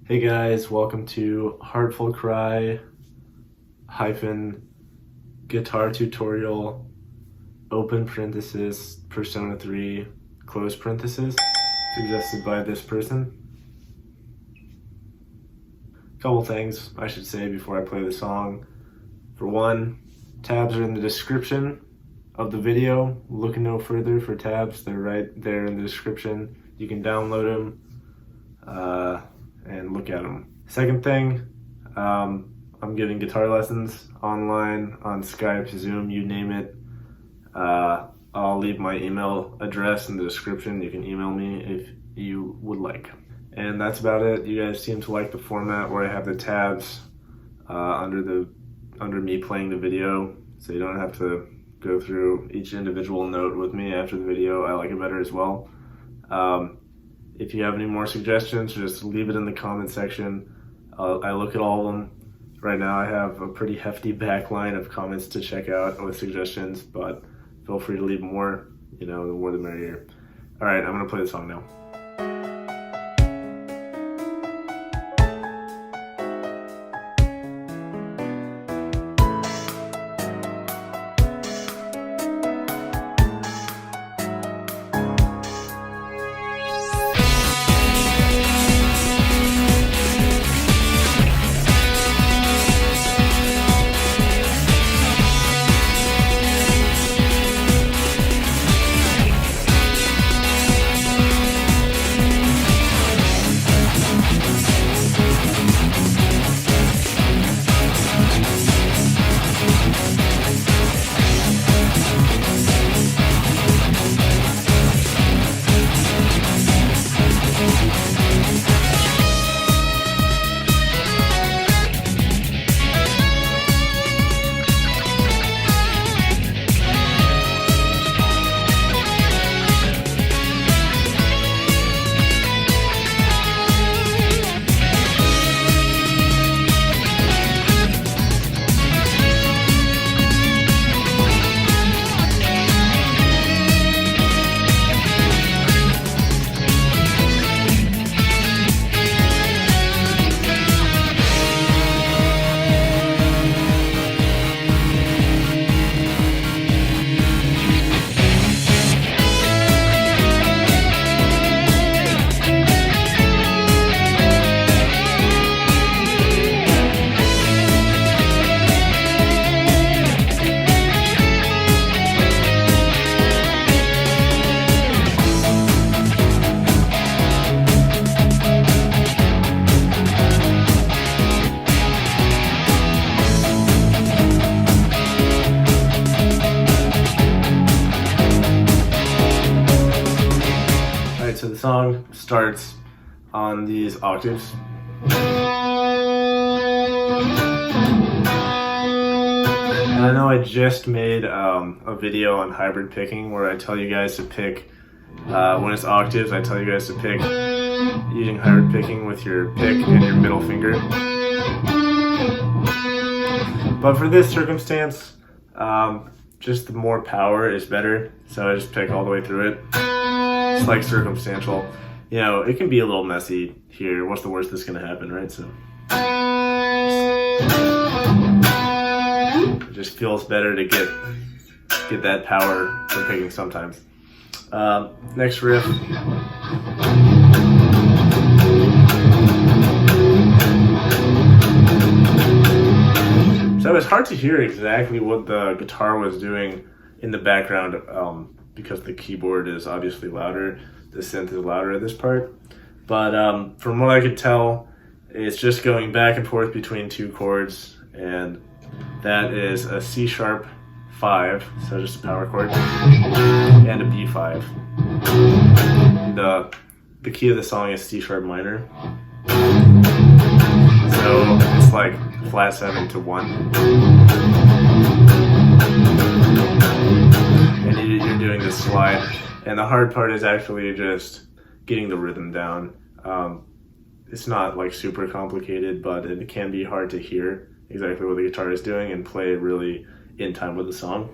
Hey guys, welcome to Heartful Cry hyphen guitar tutorial open parenthesis Persona 3 close parenthesis suggested by this person. Couple things I should say before I play the song. For one, tabs are in the description of the video. Look no further for tabs. They're right there in the description. You can download them and look at them. Second thing, I'm giving guitar lessons online, on Skype, Zoom, you name it. I'll leave my email address in the description. You can email me if you would like. And that's about it. You guys seem to like the format where I have the tabs under me playing the video, so you don't have to go through each individual note with me after the video. I like it better as well. If you have any more suggestions, just leave it in the comment section. I look at all of them. Right now I have a pretty hefty backline of comments to check out with suggestions, but feel free to leave more. The more the merrier. All right, I'm gonna play the song now. So the song starts on these octaves. And I know I just made a video on hybrid picking where I tell you guys to pick, when it's octaves, I tell you guys to pick using hybrid picking with your pick and your middle finger. But for this circumstance, just the more power is better, so I just pick all the way through it. It's like circumstantial. It can be a little messy here. What's the worst that's gonna happen, right? So it just feels better to get that power from picking sometimes. Next riff. So it's hard to hear exactly what the guitar was doing in the background, because the keyboard is obviously louder, the synth is louder at this part. But from what I could tell, it's just going back and forth between two chords, and that is a C sharp 5, so just a power chord, and a B5. The key of the song is C sharp minor, so it's like flat 7 to 1. And you're doing this slide, and the hard part is actually just getting the rhythm down. It's not like super complicated, but it can be hard to hear exactly what the guitar is doing and play really in time with the song.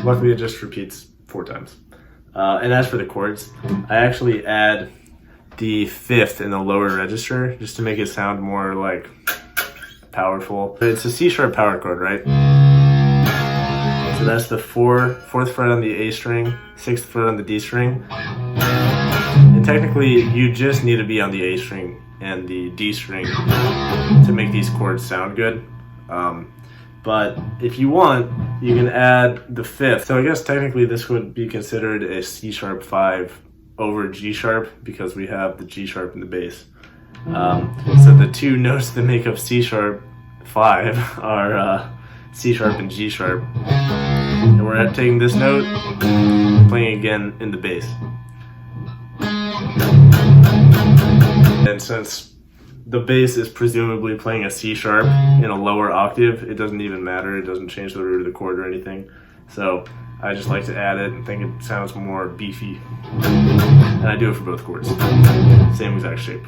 Luckily it just repeats 4 times. And as for the chords, I actually add the fifth in the lower register just to make it sound more like powerful. But it's a C sharp power chord, right? So that's the fourth fret on the A string, 6th fret on the D string. And technically, you just need to be on the A string and the D string to make these chords sound good. But if you want, you can add the 5th. So I guess technically this would be considered a C sharp 5 over G sharp because we have the G sharp in the bass. So the two notes that make up C sharp 5 are C sharp and G sharp. And we're taking this note, playing again in the bass. And since the bass is presumably playing a C sharp in a lower octave, it doesn't even matter. It doesn't change the root of the chord or anything. So I just like to add it and think it sounds more beefy. And I do it for both chords. Same exact shape.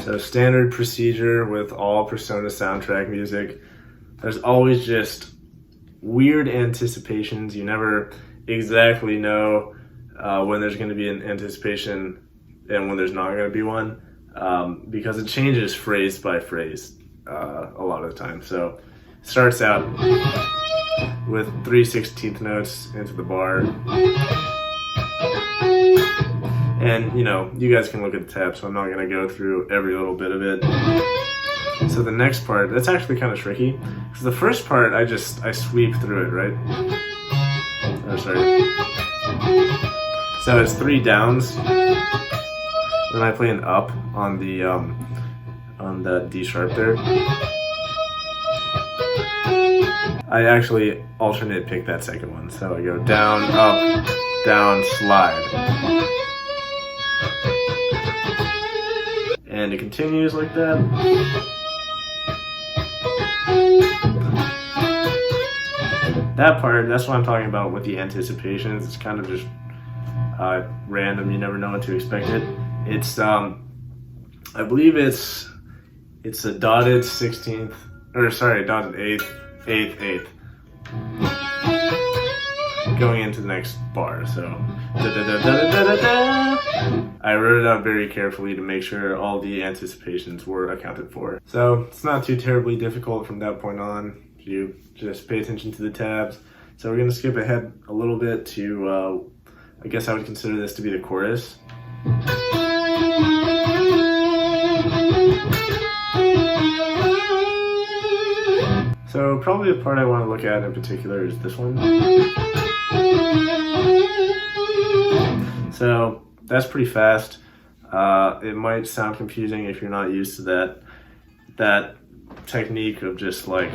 So standard procedure with all Persona soundtrack music. There's always just weird anticipations. You never exactly know when there's going to be an anticipation and when there's not going to be one, because it changes phrase by phrase a lot of the time. So it starts out with 3/16 notes into the bar. And, you know, you guys can look at the tab, so I'm not going to go through every little bit of it. So the next part, that's actually kind of tricky. Because the first part, I sweep through it, right? Oh, sorry. So it's 3 downs. Then I play an up on the D sharp there. I actually alternate pick that second one. So I go down, up, down, slide. And it continues like that. That part, that's what I'm talking about with the anticipations. It's kind of just random. You never know what to expect it. It's, I believe it's a dotted 16th, or sorry, dotted 8th, going into the next bar. So, I wrote it out very carefully to make sure all the anticipations were accounted for. So it's not too terribly difficult from that point on. You just pay attention to the tabs. So we're going to skip ahead a little bit to, I guess I would consider this to be the chorus. So probably the part I want to look at in particular is this one. So that's pretty fast. It might sound confusing if you're not used to that technique of just like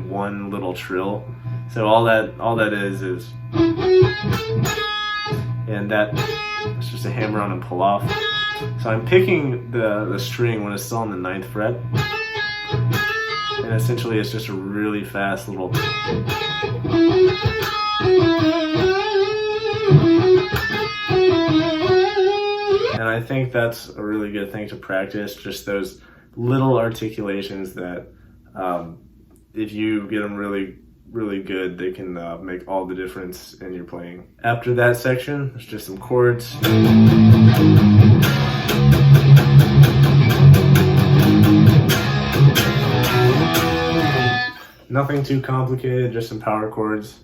one little trill. So all that is and it's just a hammer on and pull off. So I'm picking the string when it's still on the 9th fret, and essentially it's just a really fast little. And I think that's a really good thing to practice, just those little articulations that if you get them really, really good, they can make all the difference in your playing. After that section, there's just some chords. Nothing too complicated, just some power chords.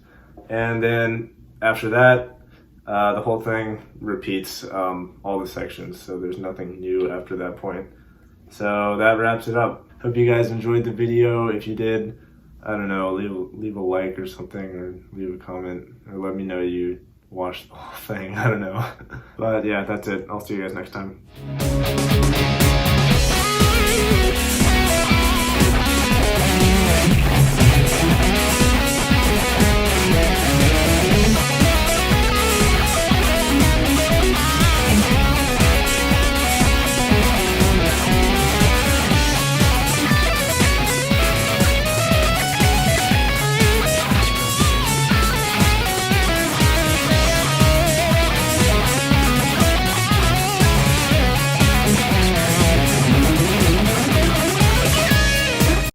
And then after that, the whole thing repeats all the sections, so there's nothing new after that point. So that wraps it up. Hope you guys enjoyed the video. If you did, I don't know, leave a like or something, or leave a comment, or let me know you watched the whole thing. I don't know. But yeah, that's it. I'll see you guys next time.